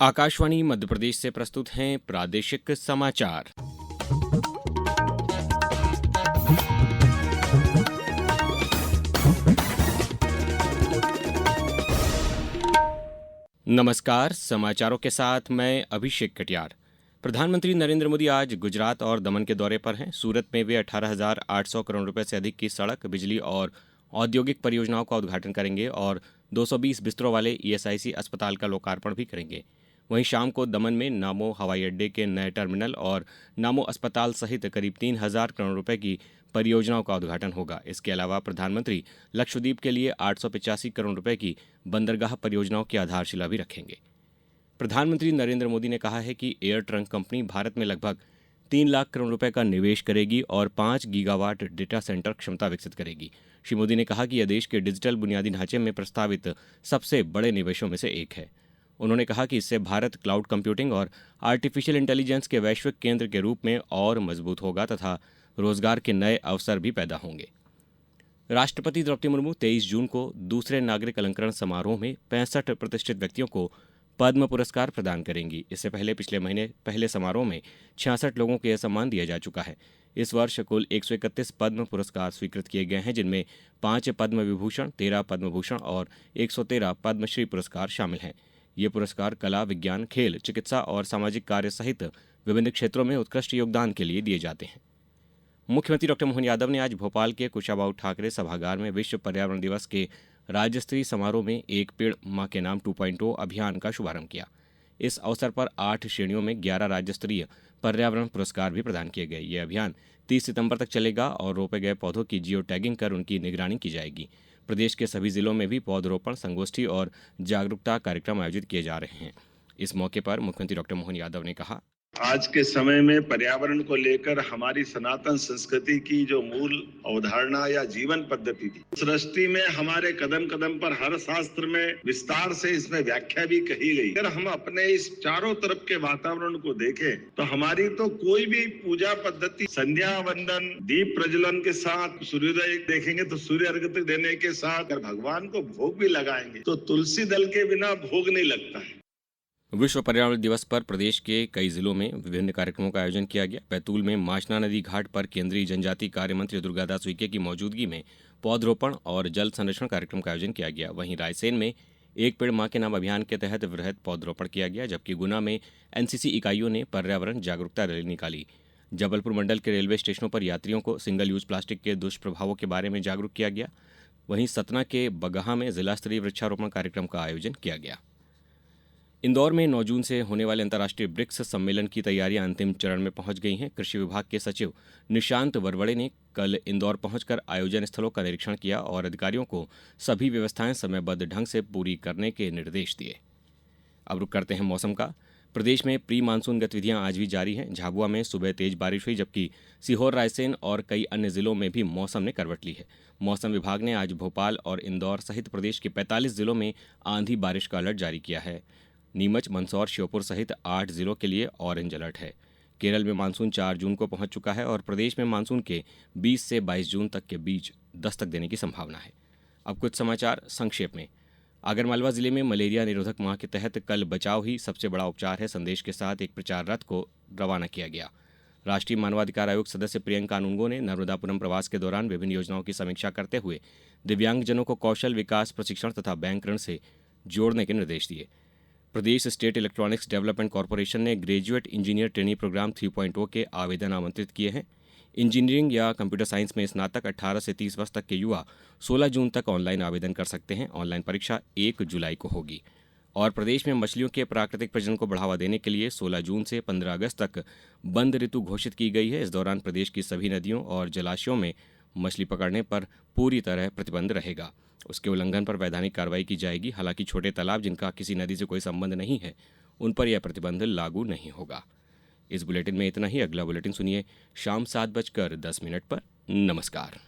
आकाशवाणी मध्य प्रदेश से प्रस्तुत हैं प्रादेशिक समाचार। नमस्कार, समाचारों के साथ मैं अभिषेक कटियार। प्रधानमंत्री नरेंद्र मोदी आज गुजरात और दमन के दौरे पर हैं। सूरत में वे 18,800 करोड़ रुपए से अधिक की सड़क, बिजली और औद्योगिक परियोजनाओं का उद्घाटन करेंगे और 220 बिस्तरों वाले ईएसआईसी अस्पताल का लोकार्पण भी करेंगे। वहीं शाम को दमन में नामो हवाई अड्डे के नए टर्मिनल और नामो अस्पताल सहित करीब 3,000 करोड़ रुपए की परियोजनाओं का उद्घाटन होगा। इसके अलावा प्रधानमंत्री लक्षद्वीप के लिए 885 करोड़ रुपए की बंदरगाह परियोजनाओं की आधारशिला भी रखेंगे। प्रधानमंत्री नरेंद्र मोदी ने कहा है कि एयर ट्रंक कंपनी भारत में लगभग 3 लाख करोड़ रुपए का निवेश करेगी और 5 गीगावाट डेटा सेंटर क्षमता विकसित करेगी। श्री मोदी ने कहा कि यह देश के डिजिटल बुनियादी ढांचे में प्रस्तावित सबसे बड़े निवेशों में से एक है। उन्होंने कहा कि इससे भारत क्लाउड कंप्यूटिंग और आर्टिफिशियल इंटेलिजेंस के वैश्विक केंद्र के रूप में और मजबूत होगा तथा रोजगार के नए अवसर भी पैदा होंगे। राष्ट्रपति द्रौपदी मुर्मू 23 जून को दूसरे नागरिक अलंकरण समारोह में 65 प्रतिष्ठित व्यक्तियों को पद्म पुरस्कार प्रदान करेंगी। इससे पहले पिछले महीने पहले समारोह में 66 लोगों को यह सम्मान दिया जा चुका है। इस वर्ष कुल 131 पद्म पुरस्कार स्वीकृत किए गए हैं, जिनमें 5 पद्म विभूषण, 13 पद्म भूषण और 113 पद्मश्री पुरस्कार शामिल हैं। ये पुरस्कार कला, विज्ञान, खेल, चिकित्सा और सामाजिक कार्य सहित विभिन्न क्षेत्रों में उत्कृष्ट योगदान के लिए दिए जाते हैं। मुख्यमंत्री डॉक्टर मोहन यादव ने आज भोपाल के कुशाभाऊ ठाकरे सभागार में विश्व पर्यावरण दिवस के राज्य स्तरीय समारोह में एक पेड़ मां के नाम 2.0 अभियान का शुभारंभ किया। इस अवसर पर 8 श्रेणियों में 11 राज्य स्तरीय पर्यावरण पुरस्कार भी प्रदान किए गए। ये अभियान 30 सितंबर तक चलेगा और रोपे गए पौधों की जियो टैगिंग कर उनकी निगरानी की जाएगी। प्रदेश के सभी जिलों में भी पौधरोपण, संगोष्ठी और जागरूकता कार्यक्रम आयोजित किए जा रहे हैं। इस मौके पर मुख्यमंत्री डॉक्टर मोहन यादव ने कहा, आज के समय में पर्यावरण को लेकर हमारी सनातन संस्कृति की जो मूल अवधारणा या जीवन पद्धति थी, सृष्टि में हमारे कदम कदम पर हर शास्त्र में विस्तार से इसमें व्याख्या भी कही गई। अगर हम अपने इस चारों तरफ के वातावरण को देखें तो हमारी तो कोई भी पूजा पद्धति संध्या वंदन, दीप प्रज्वलन के साथ, सूर्योदय देखेंगे तो सूर्य अर्घ्य देने के साथ अगर भगवान को भोग भी लगाएंगे तो तुलसी दल के बिना भोग नहीं लगता है। विश्व पर्यावरण दिवस पर प्रदेश के कई जिलों में विभिन्न कार्यक्रमों का आयोजन किया गया। बैतूल में माचना नदी घाट पर केंद्रीय जनजातीय कार्य मंत्री दुर्गादास उइके की मौजूदगी में पौधरोपण और जल संरक्षण कार्यक्रम का आयोजन किया गया। वहीं रायसेन में एक पेड़ मां के नाम अभियान के तहत वृहद पौधरोपण किया गया, जबकि गुना में एनसीसी इकाइयों ने पर्यावरण जागरूकता रैली निकाली। जबलपुर मंडल के रेलवे स्टेशनों पर यात्रियों को सिंगल यूज प्लास्टिक के दुष्प्रभावों के बारे में जागरूक किया गया। वहीं सतना के बगहा में जिला स्तरीय वृक्षारोपण कार्यक्रम का आयोजन किया गया। इंदौर में 9 जून से होने वाले अंतर्राष्ट्रीय ब्रिक्स सम्मेलन की तैयारियां अंतिम चरण में पहुंच गई हैं। कृषि विभाग के सचिव निशांत वरवड़े ने कल इंदौर पहुंचकर आयोजन स्थलों का निरीक्षण किया और अधिकारियों को सभी व्यवस्थाएं समयबद्ध ढंग से पूरी करने के निर्देश दिए। अब रुक करते हैं मौसम का। प्रदेश में प्री मानसून गतिविधियां आज भी जारी हैं। झाबुआ में सुबह तेज बारिश हुई, जबकि सीहोर, रायसेन और कई अन्य जिलों में भी मौसम ने करवट ली है। मौसम विभाग ने आज भोपाल और इंदौर सहित प्रदेश के 45 जिलों में आंधी बारिश का अलर्ट जारी किया है। नीमच, मंदसौर, श्योपुर सहित 8 जिलों के लिए ऑरेंज अलर्ट है। केरल में मानसून 4 जून को पहुंच चुका है और प्रदेश में मानसून के 20 से 22 जून तक के बीच दस्तक देने की संभावना है। अब कुछ समाचार संक्षेप में। आगरमालवा जिले में मलेरिया निरोधक माह के तहत कल बचाव ही सबसे बड़ा उपचार है संदेश के साथ एक प्रचार रथ को रवाना किया गया। राष्ट्रीय मानवाधिकार आयोग सदस्य प्रियंका अनुंगो ने नर्मदापुरम प्रवास के दौरान विभिन्न योजनाओं की समीक्षा करते हुए दिव्यांगजनों को कौशल विकास प्रशिक्षण तथा बैंक ऋण से जोड़ने के निर्देश दिए। प्रदेश स्टेट इलेक्ट्रॉनिक्स डेवलपमेंट कॉरपोरेशन ने ग्रेजुएट इंजीनियर ट्रेनी प्रोग्राम 3.0 के आवेदन आमंत्रित किए हैं। इंजीनियरिंग या कंप्यूटर साइंस में स्नातक 18 से 30 वर्ष तक के युवा 16 जून तक ऑनलाइन आवेदन कर सकते हैं। ऑनलाइन परीक्षा 1 जुलाई को होगी। और प्रदेश में मछलियों के प्राकृतिक प्रजनन को बढ़ावा देने के लिए 16 जून से 15 अगस्त तक बंद ऋतु घोषित की गई है। इस दौरान प्रदेश की सभी नदियों और जलाशयों में मछली पकड़ने पर पूरी तरह प्रतिबंध रहेगा। उसके उल्लंघन पर वैधानिक कार्रवाई की जाएगी। हालांकि छोटे तालाब जिनका किसी नदी से कोई संबंध नहीं है, उन पर यह प्रतिबंध लागू नहीं होगा। इस बुलेटिन में इतना ही। अगला बुलेटिन सुनिए शाम 7:10 पर। नमस्कार।